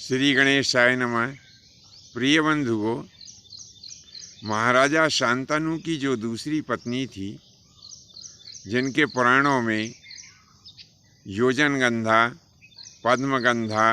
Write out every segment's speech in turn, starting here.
श्री गणेशाय नमः। प्रिय बंधुओं, महाराजा शांतनु की जो दूसरी पत्नी थी, जिनके पुराणों में योजनगंधा, पद्मगंधा,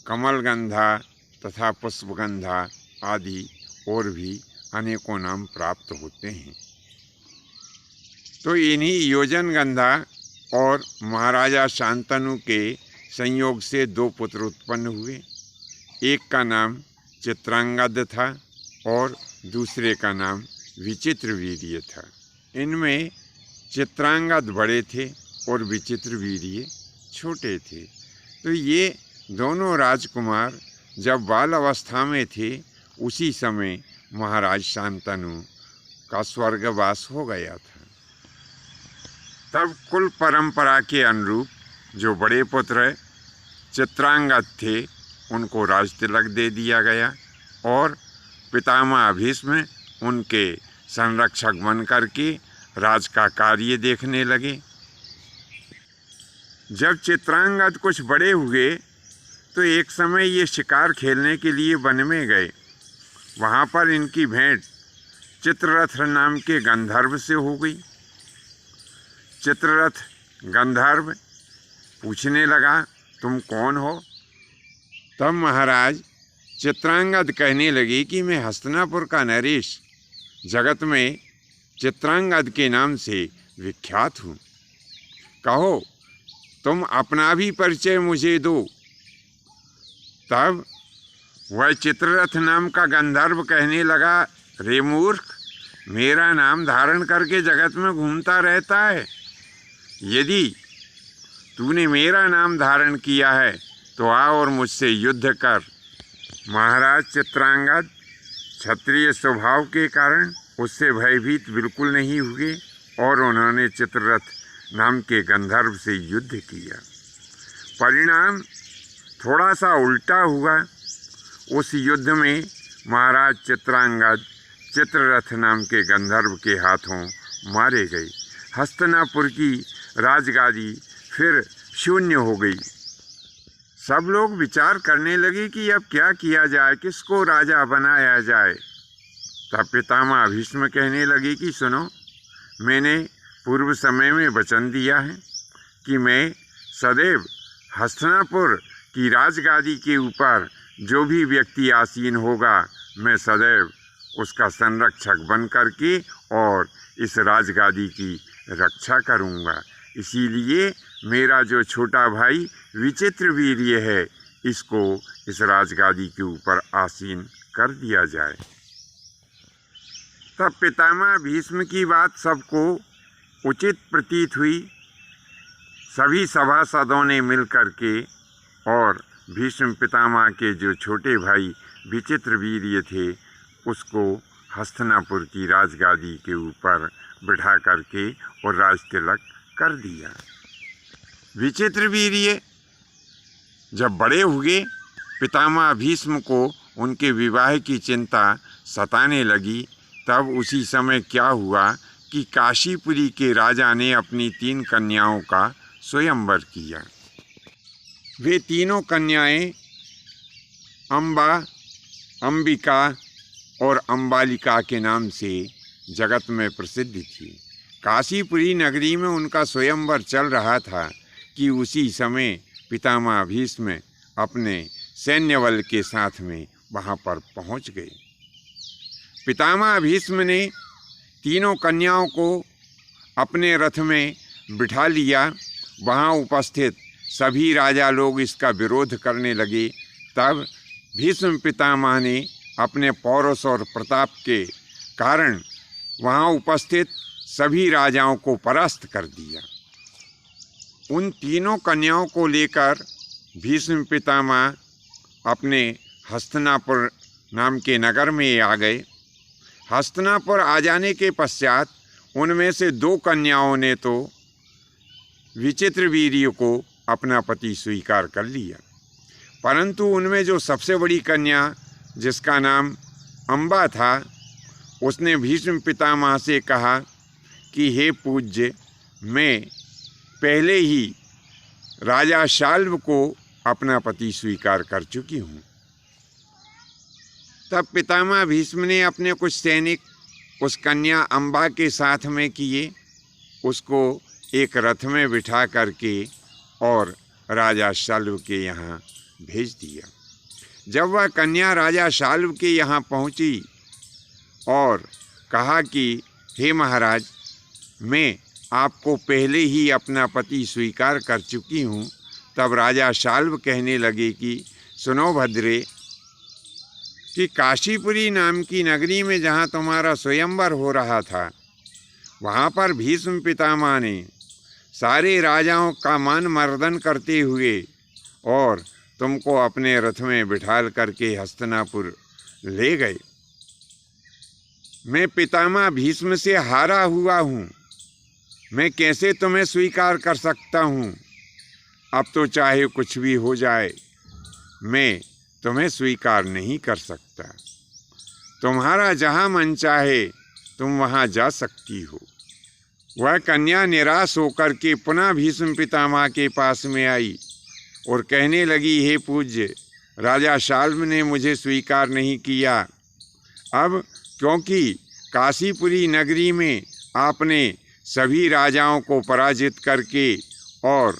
कमलगंधा तथा पुष्पगंधा आदि और भी अनेकों नाम प्राप्त होते हैं, तो इन्हीं योजनगंधा और महाराजा शांतनु के संयोग से दो पुत्र उत्पन्न हुए। एक का नाम चित्रांगद था और दूसरे का नाम विचित्रवीर्य था। इनमें चित्रांगद बड़े थे और विचित्रवीर्य छोटे थे। तो ये दोनों राजकुमार जब बाल अवस्था में थे, उसी समय महाराज शांतनु का स्वर्गवास हो गया था। तब कुल परंपरा के अनुरूप जो बड़े पुत्र चित्रांगद थे, उनको राज तिलक दे दिया गया और पितामह भीष्म उनके संरक्षक बन करके राज का कार्य देखने लगे। जब चित्रांगद कुछ बड़े हुए तो एक समय ये शिकार खेलने के लिए वन में गए। वहाँ पर इनकी भेंट चित्ररथ नाम के गंधर्व से हो गई। चित्ररथ गंधर्व पूछने लगा, तुम कौन हो? तब महाराज चित्रांगद कहने लगे कि मैं हस्तिनापुर का नरेश, जगत में चित्रांगद के नाम से विख्यात हूँ। कहो, तुम अपना भी परिचय मुझे दो। तब वह चित्ररथ नाम का गंधर्व कहने लगा, रे मूर्ख, मेरा नाम धारण करके जगत में घूमता रहता है। यदि तूने मेरा नाम धारण किया है तो आ और मुझसे युद्ध कर। महाराज चित्रांगद क्षत्रिय स्वभाव के कारण उससे भयभीत बिल्कुल नहीं हुए और उन्होंने चित्ररथ नाम के गंधर्व से युद्ध किया। परिणाम थोड़ा सा उल्टा हुआ। उस युद्ध में महाराज चित्रांगद चित्ररथ नाम के गंधर्व के हाथों मारे गए। हस्तिनापुर की राजगादी फिर शून्य हो गई। सब लोग विचार करने लगे कि अब क्या किया जाए, किसको राजा बनाया जाए। तब पितामह भीष्म कहने लगे कि सुनो, मैंने पूर्व समय में वचन दिया है कि मैं सदैव हस्तिनापुर की राजगादी के ऊपर जो भी व्यक्ति आसीन होगा, मैं सदैव उसका संरक्षक बन करके और इस राजगादी की रक्षा करूँगा। इसीलिए मेरा जो छोटा भाई विचित्रवीर्य है, इसको इस राजगादी के ऊपर आसीन कर दिया जाए। तब पितामह भीष्म की बात सबको उचित प्रतीत हुई। सभी सभासदों ने मिल करके और भीष्म पितामह के जो छोटे भाई विचित्रवीर्य थे, उसको हस्तिनापुर की राजगादी के ऊपर बिठा करके और राज तिलक कर दिया। विचित्रवीर्य जब बड़े हुए, पितामह भीष्म को उनके विवाह की चिंता सताने लगी। तब उसी समय क्या हुआ कि काशीपुरी के राजा ने अपनी 3 कन्याओं का स्वयंवर किया। वे तीनों कन्याएं अम्बा, अंबिका और अम्बालिका के नाम से जगत में प्रसिद्ध थी। काशीपुरी नगरी में उनका स्वयंवर चल रहा था कि उसी समय पितामह भीष्म अपने सैन्य बल के साथ में वहाँ पर पहुँच गए। पितामह भीष्म ने तीनों कन्याओं को अपने रथ में बिठा लिया। वहाँ उपस्थित सभी राजा लोग इसका विरोध करने लगे। तब भीष्म पितामह ने अपने पौरुष और प्रताप के कारण वहाँ उपस्थित सभी राजाओं को परास्त कर दिया। उन तीनों कन्याओं को लेकर भीष्म पितामह अपने हस्तिनापुर नाम के नगर में आ गए। हस्तिनापुर आ जाने के पश्चात उनमें से 2 कन्याओं ने तो विचित्रवीर्य को अपना पति स्वीकार कर लिया, परंतु उनमें जो सबसे बड़ी कन्या, जिसका नाम अम्बा था, उसने भीष्म पितामह से कहा कि हे पूज्य, मैं पहले ही राजा शाल्व को अपना पति स्वीकार कर चुकी हूँ। तब पितामह भीष्म ने अपने कुछ सैनिक उस कन्या अम्बा के साथ में किए, उसको एक रथ में बिठा करके और राजा शल्व के यहाँ भेज दिया। जब वह कन्या राजा शल्व के यहाँ पहुँची और कहा कि हे महाराज, मैं आपको पहले ही अपना पति स्वीकार कर चुकी हूँ, तब राजा शल्व कहने लगे कि सुनो भद्रे, कि काशीपुरी नाम की नगरी में जहाँ तुम्हारा स्वयंवर हो रहा था, वहाँ पर भीष्म पितामह ने सारे राजाओं का मान मर्दन करते हुए और तुमको अपने रथ में बिठाल करके हस्तिनापुर ले गए। मैं पितामह भीष्म से हारा हुआ हूँ, मैं कैसे तुम्हें स्वीकार कर सकता हूँ। अब तो चाहे कुछ भी हो जाए, मैं तुम्हें स्वीकार नहीं कर सकता। तुम्हारा जहाँ मन चाहे तुम वहाँ जा सकती हो। वह कन्या निराश होकर के पुनः भीष्म पितामह के पास में आई और कहने लगी, हे पूज्य राजा शल्व ने मुझे स्वीकार नहीं किया। अब क्योंकि काशीपुरी नगरी में आपने सभी राजाओं को पराजित करके और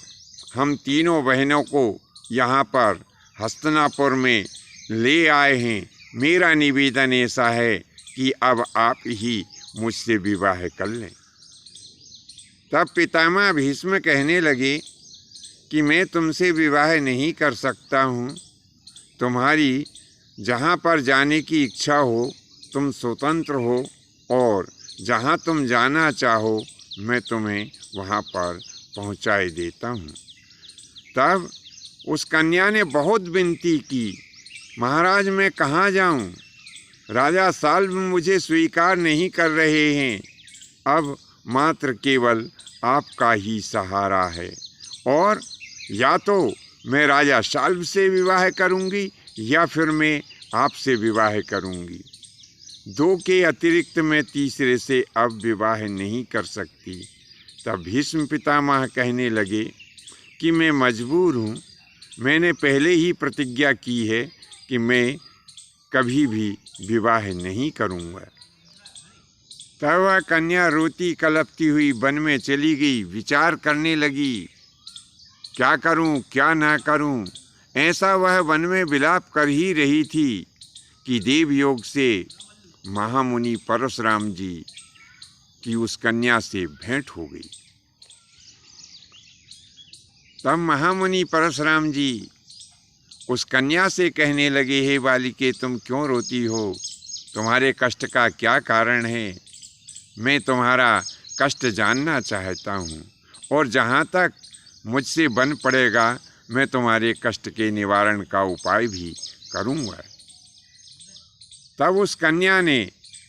हम तीनों बहनों को यहाँ पर हस्तिनापुर में ले आए हैं, मेरा निवेदन ऐसा है कि अब आप ही मुझसे विवाह कर लें। तब पितामह भीष्म कहने लगे कि मैं तुमसे विवाह नहीं कर सकता हूँ। तुम्हारी जहाँ पर जाने की इच्छा हो तुम स्वतंत्र हो और जहाँ तुम जाना चाहो मैं तुम्हें वहाँ पर पहुँचाए देता हूँ। तब उस कन्या ने बहुत विनती की, महाराज मैं कहाँ जाऊँ, राजा शल्व मुझे स्वीकार नहीं कर रहे हैं। अब मात्र केवल आपका ही सहारा है, और या तो मैं राजा शल्व से विवाह करूँगी या फिर मैं आपसे विवाह करूँगी। दो के अतिरिक्त मैं तीसरे से अब विवाह नहीं कर सकती। तब भीष्म पितामह कहने लगे कि मैं मजबूर हूँ, मैंने पहले ही प्रतिज्ञा की है कि मैं कभी भी विवाह नहीं करूँगा। तब वह कन्या रोती कलपती हुई वन में चली गई, विचार करने लगी क्या करूं क्या ना करूं। ऐसा वह वन में विलाप कर ही रही थी कि देवयोग से महामुनि परशुराम जी की उस कन्या से भेंट हो गई। तब महामुनि परशुराम जी उस कन्या से कहने लगे, हे बालिके तुम क्यों रोती हो, तुम्हारे कष्ट का क्या कारण है, मैं तुम्हारा कष्ट जानना चाहता हूँ और जहाँ तक मुझसे बन पड़ेगा मैं तुम्हारे कष्ट के निवारण का उपाय भी करूँगा। तब उस कन्या ने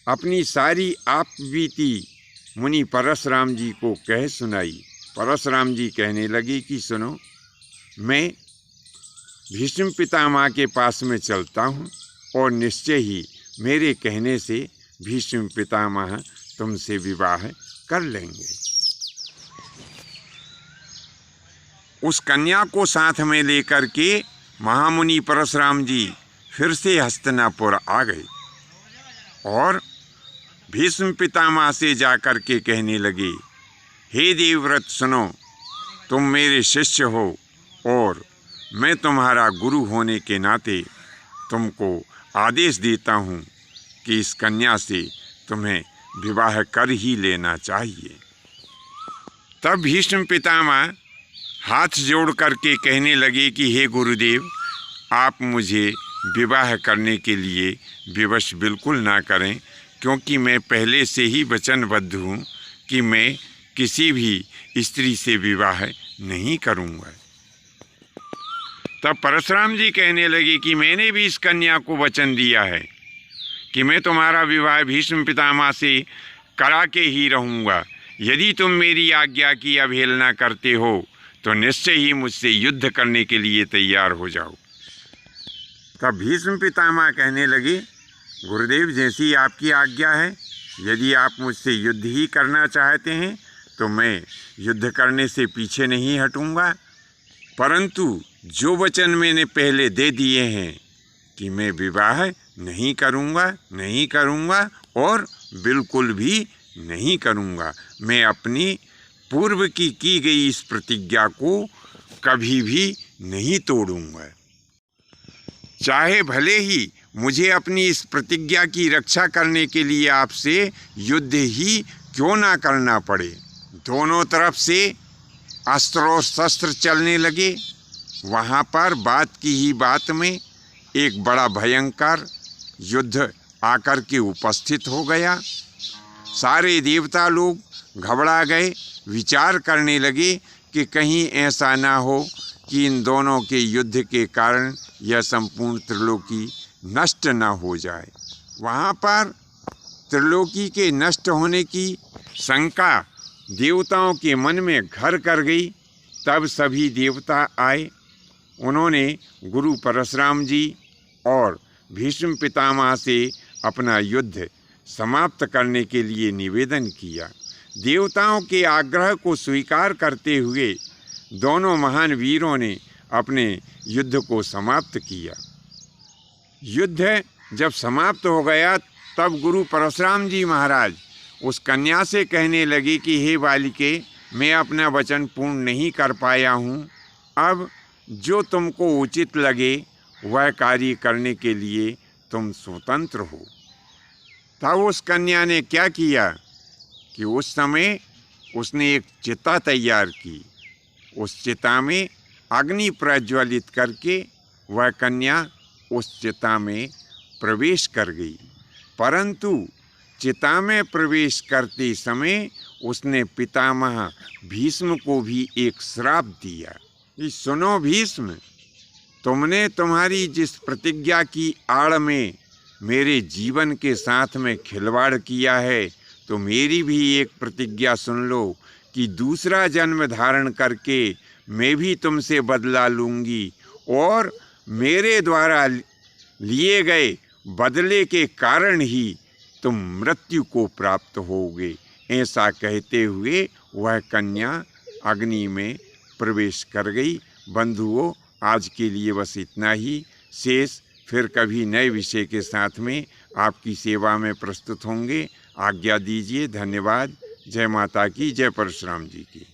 अपनी सारी आप बीती मुनि परशुराम जी को कह सुनाई। परशुराम जी कहने लगे कि सुनो, मैं भीष्म पितामह के पास में चलता हूँ और निश्चय ही मेरे कहने से भीष्म पितामह तुमसे विवाह कर लेंगे। उस कन्या को साथ में लेकर के महामुनि परशुराम जी फिर से हस्तिनापुर आ गए और भीष्म पितामह से जाकर के कहने लगे, हे देवव्रत सुनो, तुम मेरे शिष्य हो और मैं तुम्हारा गुरु होने के नाते तुमको आदेश देता हूँ कि इस कन्या से तुम्हें विवाह कर ही लेना चाहिए। तब भीष्म पितामह हाथ जोड़ करके कहने लगे कि हे गुरुदेव, आप मुझे विवाह करने के लिए विवश बिल्कुल ना करें, क्योंकि मैं पहले से ही वचनबद्ध हूँ कि मैं किसी भी स्त्री से विवाह नहीं करूँगा। तब परशुराम जी कहने लगे कि मैंने भी इस कन्या को वचन दिया है कि मैं तुम्हारा विवाह भीष्म पितामह से करा के ही रहूँगा। यदि तुम मेरी आज्ञा की अवहेलना करते हो तो निश्चय ही मुझसे युद्ध करने के लिए तैयार हो जाओ। तब भीष्म पितामह कहने लगे, गुरुदेव जैसी आपकी आज्ञा है, यदि आप मुझसे युद्ध ही करना चाहते हैं तो मैं युद्ध करने से पीछे नहीं हटूँगा, परंतु जो वचन मैंने पहले दे दिए हैं कि मैं विवाह नहीं करूँगा और बिल्कुल भी नहीं करूँगा। मैं अपनी पूर्व की गई इस प्रतिज्ञा को कभी भी नहीं तोड़ूँगा, चाहे भले ही मुझे अपनी इस प्रतिज्ञा की रक्षा करने के लिए आपसे युद्ध ही क्यों ना करना पड़े। दोनों तरफ से अस्त्र शस्त्र चलने लगे। वहाँ पर बात की ही बात में एक बड़ा भयंकर युद्ध आकर के उपस्थित हो गया। सारे देवता लोग घबरा गए, विचार करने लगे कि कहीं ऐसा ना हो कि इन दोनों के युद्ध के कारण यह संपूर्ण त्रिलोकी नष्ट न हो जाए। वहाँ पर त्रिलोकी के नष्ट होने की शंका देवताओं के मन में घर कर गई। तब सभी देवता आए। उन्होंने गुरु परशुराम जी और भीष्म पितामह से अपना युद्ध समाप्त करने के लिए निवेदन किया। देवताओं के आग्रह को स्वीकार करते हुए दोनों महान वीरों ने अपने युद्ध को समाप्त किया। युद्ध जब समाप्त हो गया तब गुरु परशुराम जी महाराज उस कन्या से कहने लगे कि हे बालिके, मैं अपना वचन पूर्ण नहीं कर पाया हूँ। अब जो तुमको उचित लगे वह कार्य करने के लिए तुम स्वतंत्र हो। तब उस कन्या ने क्या किया कि उस समय उसने एक चिता तैयार की। उस चिता में अग्नि प्रज्वलित करके वह कन्या उस चिता में प्रवेश कर गई। परंतु चिता में प्रवेश करते समय उसने पितामह भीष्म को भी एक श्राप दिया कि सुनो भीष्म, तुमने तुम्हारी जिस प्रतिज्ञा की आड़ में मेरे जीवन के साथ में खिलवाड़ किया है, तो मेरी भी एक प्रतिज्ञा सुन लो कि दूसरा जन्म धारण करके मैं भी तुमसे बदला लूँगी और मेरे द्वारा लिए गए बदले के कारण ही तुम मृत्यु को प्राप्त होगे। ऐसा कहते हुए वह कन्या अग्नि में प्रवेश कर गई। बंधुओं, आज के लिए बस इतना ही। शेष फिर कभी नए विषय के साथ में आपकी सेवा में प्रस्तुत होंगे। आज्ञा दीजिए। धन्यवाद। जय माता की, जय परशुराम जी की।